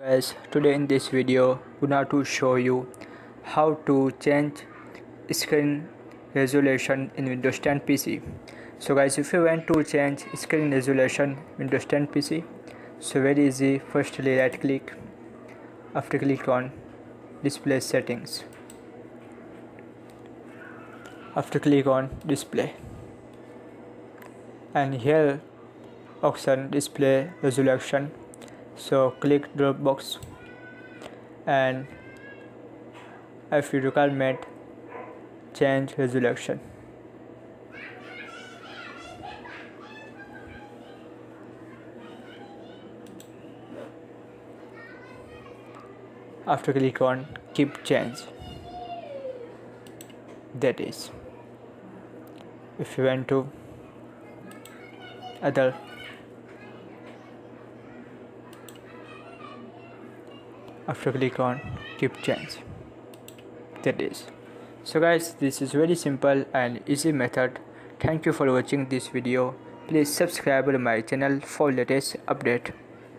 Guys, today in this video gonna to show you how to change screen resolution in Windows 10 PC. So guys, if you want to change screen resolution Windows 10 PC, so very easy. Firstly, right click. After click on display settings, after click on display, and here option display resolution. So click drop box, and if you requirement change resolution. After click on keep change. That is, if you want to other, after click on keep change. That is. So guys, this is very simple and easy method. Thank you for watching this video. Please subscribe to my channel for latest update.